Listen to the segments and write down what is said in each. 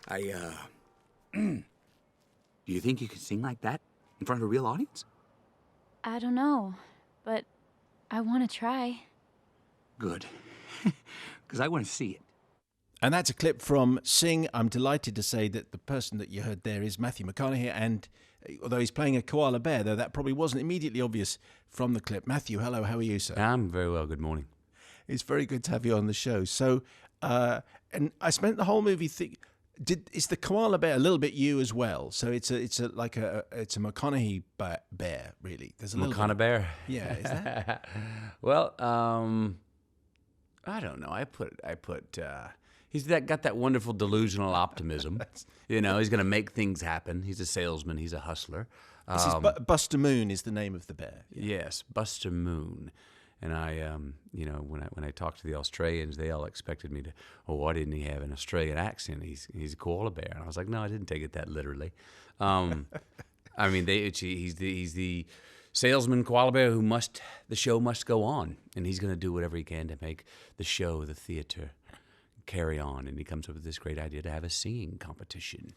Do you think you could sing like that in front of a real audience? I don't know, but I want to try. Good. Because I want to see it. And that's a clip from Sing. I'm delighted to say that the person that you heard there is Matthew McConaughey, and although he's playing a koala bear, though that probably wasn't immediately obvious from the clip. Matthew, hello, how are you, sir? I'm very well, good morning. It's very good to have you on the show. So, and I spent the whole movie is the koala bear a little bit you as well? So it's a McConaughey bear, really. There's a little McConaughey bear? Yeah, is that? Well, I don't know. I put he's got that wonderful delusional optimism. You know, he's going to make things happen. He's a salesman. He's a hustler. This is Buster Moon is the name of the bear. Yeah. Yes, Buster Moon. And I, when I talked to the Australians, they all expected me to, why didn't he have an Australian accent? He's a koala bear. And I was like, no, I didn't take it that literally. I mean, he's the salesman koala bear the show must go on. And he's going to do whatever he can to make the show, the theater, carry on. And he comes up with this great idea to have a singing competition.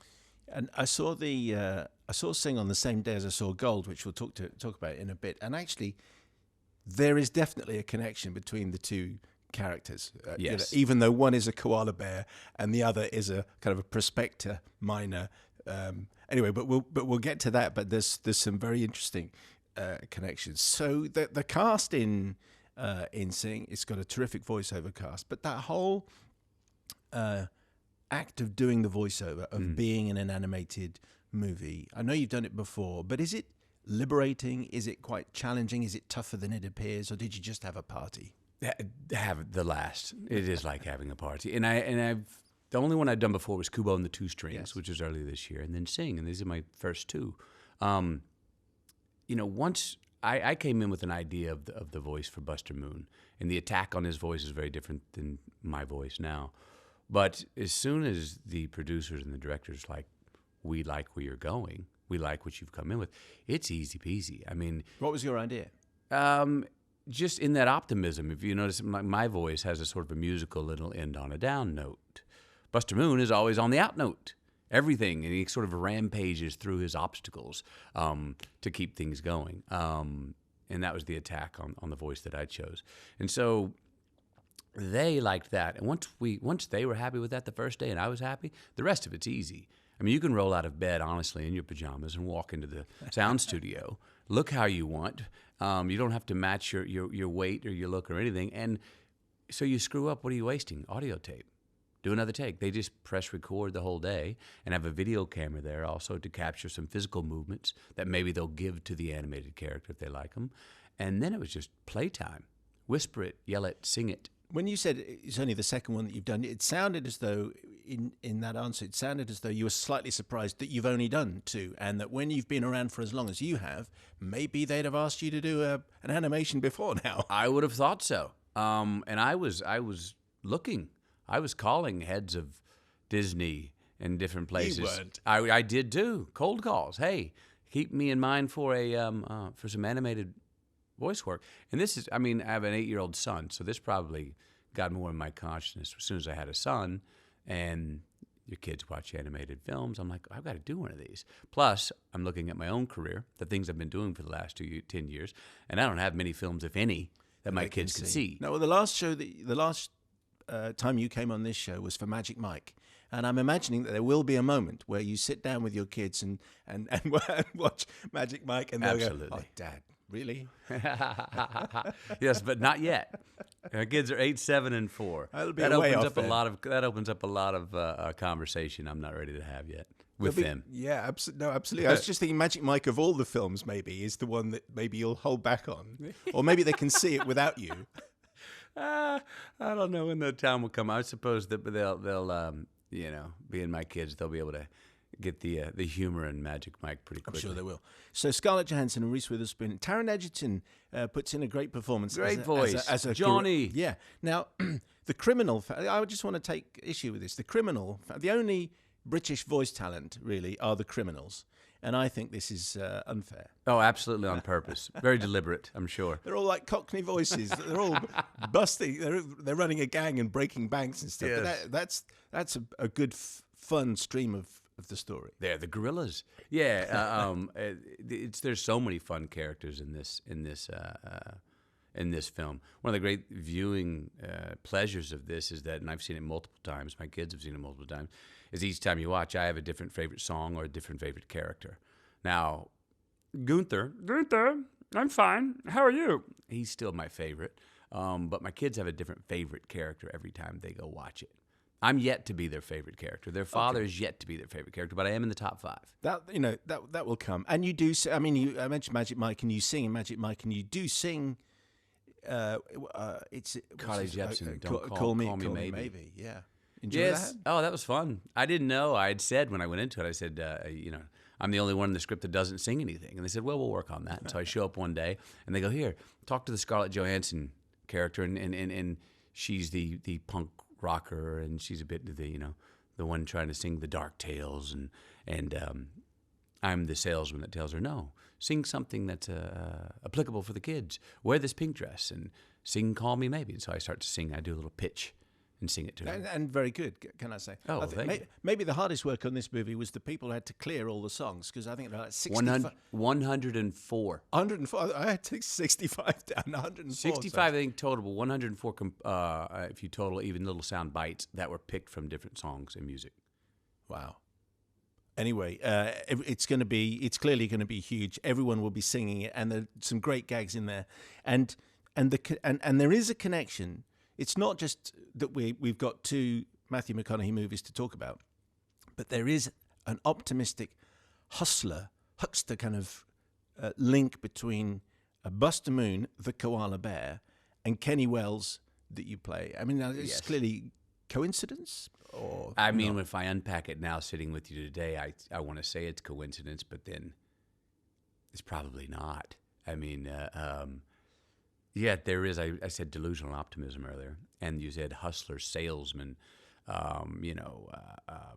And I saw Sing on the same day as I saw Gold, which we'll talk about in a bit. And actually, there is definitely a connection between the two characters. Yes. Even though one is a koala bear and the other is a kind of a prospector miner. Anyway, but we'll get to that. But there's some very interesting connections. So the cast in Sing, it's got a terrific voiceover cast, but that whole act of doing the voiceover, of being in an animated movie, I know you've done it before, but is it liberating? Is it quite challenging? Is it tougher than it appears, or did you just have a party? Have the last. It is like having a party. And the only one I'd done before was Kubo and the Two Strings, yes, which was earlier this year, and then Sing, and these are my first two. Once I came in with an idea of the voice for Buster Moon, and the attack on his voice is very different than my voice now. But as soon as the producers and the directors we like where you're going, we like what you've come in with, it's easy peasy. I mean, what was your idea? Just in that optimism. If you notice, my voice has a sort of a musical, it'll end on a down note. Buster Moon is always on the out note. Everything, and he sort of rampages through his obstacles to keep things going. And that was the attack on the voice that I chose. And so they liked that. And once they were happy with that the first day and I was happy, the rest of it's easy. I mean, you can roll out of bed, honestly, in your pajamas and walk into the sound studio, look how you want. You don't have to match your weight or your look or anything. And so you screw up, what are you wasting? Audio tape. Do another take. They just press record the whole day and have a video camera there also to capture some physical movements that maybe they'll give to the animated character if they like them. And then it was just playtime. Whisper it, yell it, sing it. When you said it's only the second one that you've done, it sounded as though, in that answer, it sounded as though you were slightly surprised that you've only done two, and that when you've been around for as long as you have, maybe they'd have asked you to do an animation before now. I would have thought so. And I was looking. I was calling heads of Disney in different places. You weren't. I did too. Cold calls. Hey, keep me in mind for some animated voice work. And this is, I have an 8-year-old son, so this probably got more in my consciousness as soon as I had a son. And your kids watch animated films. I'm like, I've got to do one of these. Plus, I'm looking at my own career, the things I've been doing for the last 10 years, and I don't have many films, if any, that my kids can see. No, well, the last time you came on this show was for Magic Mike. And I'm imagining that there will be a moment where you sit down with your kids and watch Magic Mike, and they'll Absolutely. go, "Oh, Dad, really?" Yes, but not yet. Our kids are 8, 7, and 4. That'll be that way opens off up then. that opens up a lot of conversation I'm not ready to have yet with them. Yeah, absolutely. I was just thinking Magic Mike of all the films maybe is the one that maybe you'll hold back on. Or maybe they can see it without you. I don't know when the time will come. I suppose that they'll being my kids, they'll be able to get the humor in Magic Mike pretty quickly. I'm sure they will. So Scarlett Johansson and Reese Witherspoon. Taron Egerton puts in a great performance. Great voice. As a Johnny. Yeah. Now, the criminal, I just want to take issue with this. The criminal, the only British voice talent, really, are the criminals. And I think this is unfair. Oh, absolutely on purpose. Very deliberate, I'm sure. They're all like Cockney voices. They're all busting. They're running a gang and breaking banks and stuff. Yes. But that's a good fun stream of the story. They're the gorillas. Yeah, there's so many fun characters in this film. One of the great viewing pleasures of this is that, and I've seen it multiple times. My kids have seen it multiple times. Is each time you watch, I have a different favorite song or a different favorite character. Now, Gunther, I'm fine. How are you? He's still my favorite. But my kids have a different favorite character every time they go watch it. I'm yet to be their favorite character. Their father is yet to be their favorite character, but I am in the top 5. That will come. And you do. I mean, I mentioned Magic Mike, and you sing in Magic Mike, and you do sing. It's Carly Jepsen. Don't call me maybe. Yeah. Enjoy that? Oh, that was fun. I didn't know. I had said when I went into it, I said, I'm the only one in the script that doesn't sing anything. And they said, well, we'll work on that. And so I show up one day, and they go, here, talk to the Scarlett Johansson character, and she's the punk rocker, and she's a bit the one trying to sing the dark tales, and I'm the salesman that tells her, no, sing something that's applicable for the kids. Wear this pink dress and sing "Call Me Maybe." And so I start to sing. I do a little pitch and sing it to her. And very good, can I say? Oh, thank you. Maybe the hardest work on this movie was the people who had to clear all the songs, because I think there are like 65. 104. 104. I had to take 65 down. 104. 65, I think, total, but 104 if you total even little sound bites that were picked from different songs and music. Wow. Anyway, it's clearly going to be huge. Everyone will be singing it, and there's some great gags in there, and there is a connection. It's not just that we've got 2 Matthew McConaughey movies to talk about, but there is an optimistic huckster kind of link between Buster Moon, the koala bear, and Kenny Wells that you play. I mean, it's clearly coincidence? Or I mean, if I unpack it now sitting with you today, I want to say it's coincidence, but then it's probably not. I mean, yeah, there is. I said delusional optimism earlier, and you said hustler, salesman.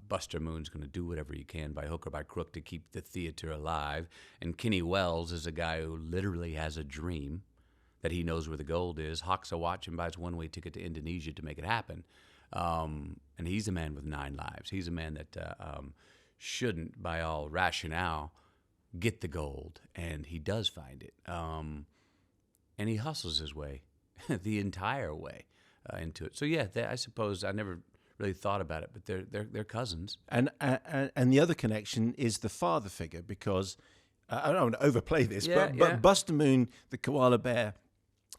Buster Moon's going to do whatever he can by hook or by crook to keep the theater alive. And Kenny Wells is a guy who literally has a dream that he knows where the gold is, hawks a watch and buys one-way ticket to Indonesia to make it happen. And he's a man with 9 lives. He's a man that shouldn't, by all rationale, get the gold, and he does find it. And he hustles his way the entire way into it. So yeah, I suppose I never really thought about it, but they're cousins. And the other connection is the father figure, because I don't want to overplay this, but Buster Moon, the koala bear,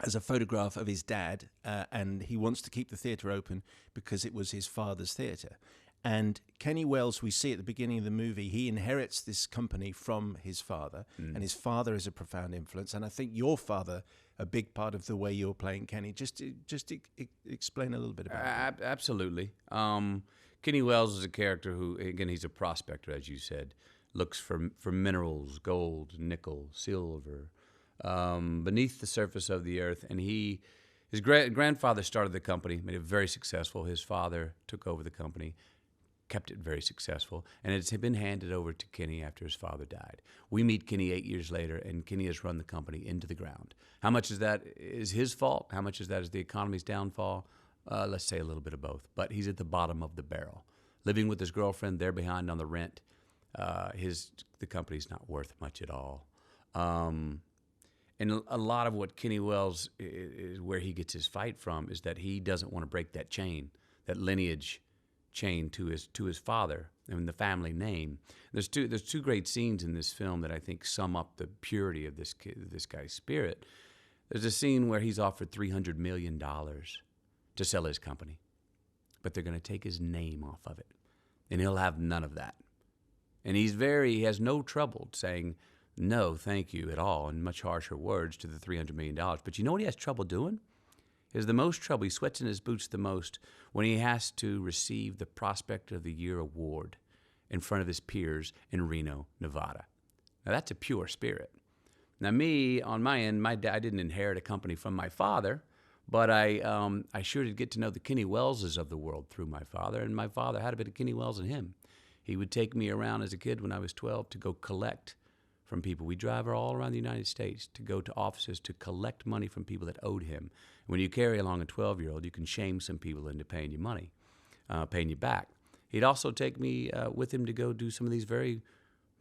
has a photograph of his dad, and he wants to keep the theatre open because it was his father's theatre. And Kenny Wells, we see at the beginning of the movie, he inherits this company from his father, and his father is a profound influence. And I think your father, a big part of the way you're playing Kenny. Just explain a little bit about it. Absolutely. Kenny Wells is a character who, again, he's a prospector, as you said, looks for minerals, gold, nickel, silver, beneath the surface of the earth. And his grandfather started the company, made it very successful. His father took over the company, kept it very successful, and it's been handed over to Kenny after his father died. We meet Kenny 8 years later, and Kenny has run the company into the ground. How much of that is his fault? How much of that is the economy's downfall? Let's say a little bit of both. But he's at the bottom of the barrel, living with his girlfriend. They're behind on the rent. The company's not worth much at all. And a lot of what Kenny Wells is where he gets his fight from is that he doesn't want to break that chain, that lineage chain to his father and the family name. There's two great scenes in this film that I think sum up the purity of this guy's spirit. There's a scene where he's offered $300 million to sell his company, but they're going to take his name off of it, and he'll have none of that. And he has no trouble saying no, thank you at all, in much harsher words to the $300 million. But you know what he has trouble doing? He has the most trouble. He sweats in his boots the most when he has to receive the Prospect of the Year award in front of his peers in Reno, Nevada. Now, that's a pure spirit. Now, me, on my end, I didn't inherit a company from my father, but I sure did get to know the Kenny Wellses of the world through my father, and my father had a bit of Kenny Wells in him. He would take me around as a kid when I was 12 to go collect from people. We drive all around the United States to go to offices to collect money from people that owed him. When you carry along a 12-year-old, you can shame some people into paying you money, paying you back. he'd also take me with him to go do some of these very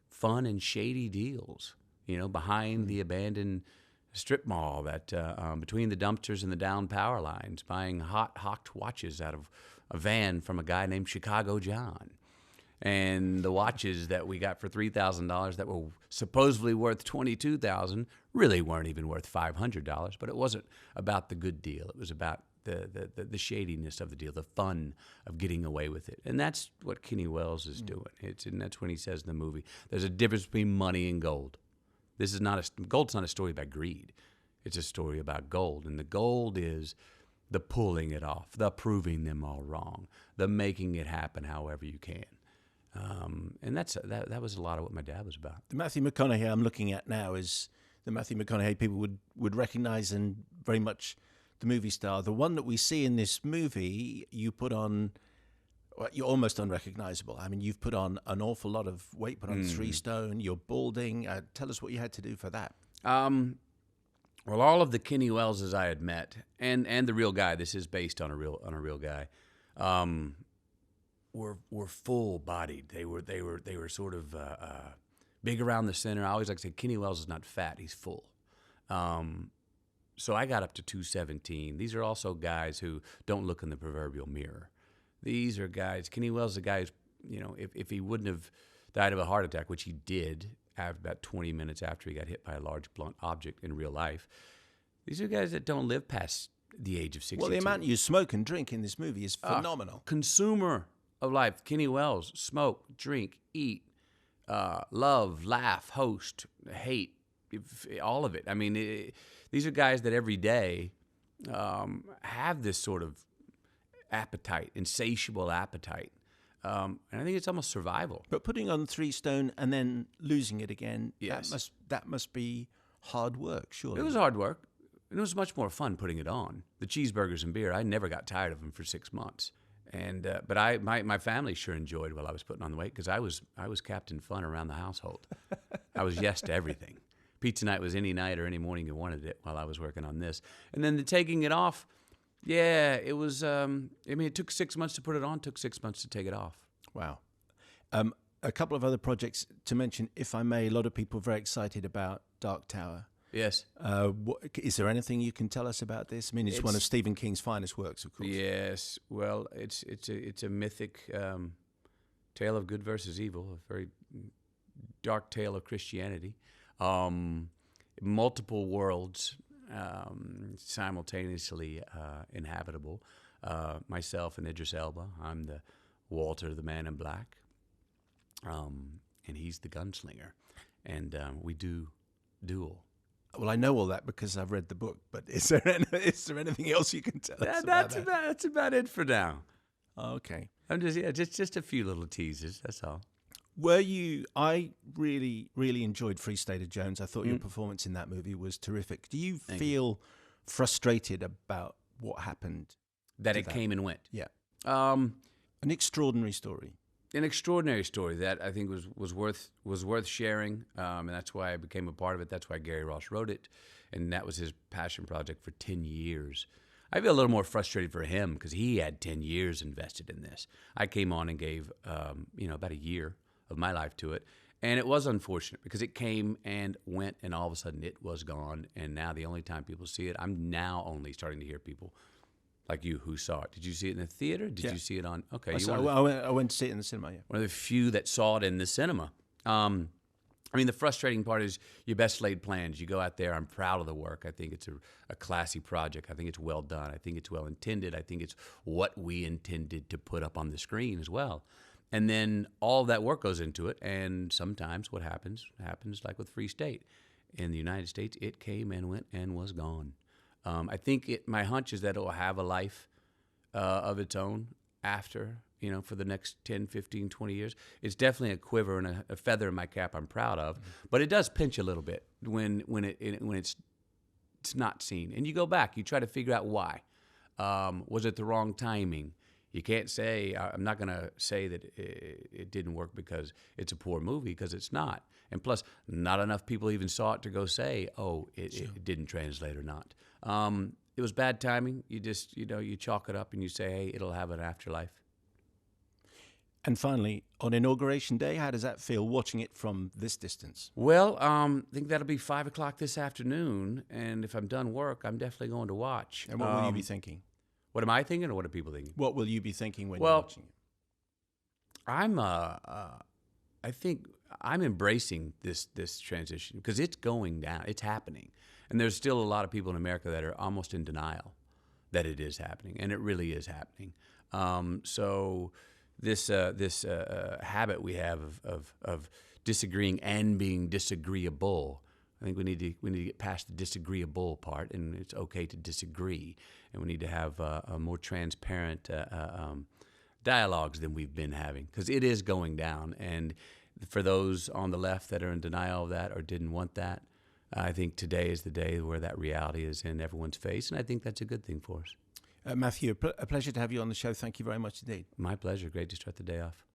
fun and shady deals, behind the abandoned strip mall, that between the dumpsters and the down power lines, buying hot watches out of a van from a guy named Chicago John. And the watches that we got for $3,000 that were supposedly worth $22,000 really weren't even worth $500. But it wasn't about the good deal. It was about the shadiness of the deal, the fun of getting away with it. And that's what Kenny Wells is doing. And that's when he says in the movie, there's a difference between money and gold. Gold's not a story about greed. It's a story about gold. And the gold is the pulling it off, the proving them all wrong, the making it happen however you can. And that was a lot of what my dad was about. The Matthew McConaughey I'm looking at now is the Matthew McConaughey people would recognize, and very much the movie star. The one that we see in this movie, you put on, well, you're almost unrecognizable. I mean, you've put on an awful lot of weight, put on 3 stone, you're balding. Tell us what you had to do for that. Well, all of the Kenny Welleses I had met, and the real guy, this is based on a real guy, were full bodied. They were sort of big around the center. I always like to say Kenny Wells is not fat; he's full. So I got up to 217. These are also guys who don't look in the proverbial mirror. These are guys. Kenny Wells is a guy who's, if he wouldn't have died of a heart attack, which he did about 20 minutes after he got hit by a large blunt object in real life. These are guys that don't live past the age of 62. Well, the amount you smoke and drink in this movie is phenomenal. Consumer of life. Kenny Wells, smoke, drink, eat, love, laugh, host, hate, all of it. I mean, these are guys that every day have this sort of appetite, insatiable appetite. And I think it's almost survival. But putting on 3 stone and then losing it again, yes, that must be hard work, surely. It was hard work. And it was much more fun putting it on. The cheeseburgers and beer, I never got tired of them for 6 months. And but my family sure enjoyed while I was putting on the weight, because I was Captain Fun around the household. I was yes to everything. Pizza night was any night or any morning you wanted it while I was working on this. And then the taking it off, yeah, it was. It took 6 months to put it on. Took 6 months to take it off. Wow. A couple of other projects to mention, if I may. A lot of people are very excited about Dark Tower. Yes. Is there anything you can tell us about this? I mean, it's one of Stephen King's finest works, of course. Yes. Well, it's a mythic tale of good versus evil, a very dark tale of Christianity. Multiple worlds simultaneously inhabitable. Myself and Idris Elba. I'm the Walter, the Man in Black, and he's the gunslinger, and we do duel. Well, I know all that because I've read the book, but is there anything else you can tell us about that? That's about it for now. Okay. I'm just a few little teasers, that's all. I really, really enjoyed Free State of Jones. I thought your performance in that movie was terrific. Do you feel frustrated about what happened? That it came and went? Yeah. An extraordinary story. An extraordinary story that I think was worth sharing, and that's why I became a part of it. That's why Gary Ross wrote it, and that was his passion project for 10 years. I feel a little more frustrated for him because he had 10 years invested in this. I came on and gave about a year of my life to it, and it was unfortunate because it came and went, and all of a sudden it was gone. And now the only time people see it, I'm now only starting to hear people like you who saw it. Did you see it in the theater? Did you see it on? Okay, I went to see it in the cinema. Yeah, one of the few that saw it in the cinema. I mean, the frustrating part is your best laid plans. You go out there. I'm proud of the work. I think it's a classy project. I think it's well done. I think it's well intended. I think it's what we intended to put up on the screen as well. And then all of that work goes into it. And sometimes what happens like with Free State. In the United States, it came and went and was gone. I think my hunch is that it will have a life of its own after, for the next 10, 15, 20 years. It's definitely a quiver and a feather in my cap I'm proud of. But it does pinch a little bit when it's not seen. And you go back, you try to figure out why. Was it the wrong timing? You can't say, I'm not going to say that it didn't work because it's a poor movie, because it's not. And plus, not enough people even saw it to go say, it didn't translate or not. It was bad timing. You just, you chalk it up and you say, hey, it'll have an afterlife. And finally, on Inauguration Day, how does that feel watching it from this distance? Well, I think that'll be 5 o'clock this afternoon, and if I'm done work, I'm definitely going to watch. And what will you be thinking? What am I thinking, or what are people thinking? What will you be thinking when you're watching it? I think I'm embracing this transition because it's going down. It's happening. And there's still a lot of people in America that are almost in denial that it is happening, and it really is happening. So this habit we have of disagreeing and being disagreeable, I think we need to get past the disagreeable part, and it's okay to disagree, and we need to have a more transparent dialogues than we've been having, because it is going down. And for those on the left that are in denial of that or didn't want that, I think today is the day where that reality is in everyone's face, and I think that's a good thing for us. Matthew, a pleasure to have you on the show. Thank you very much indeed. My pleasure. Great to start the day off.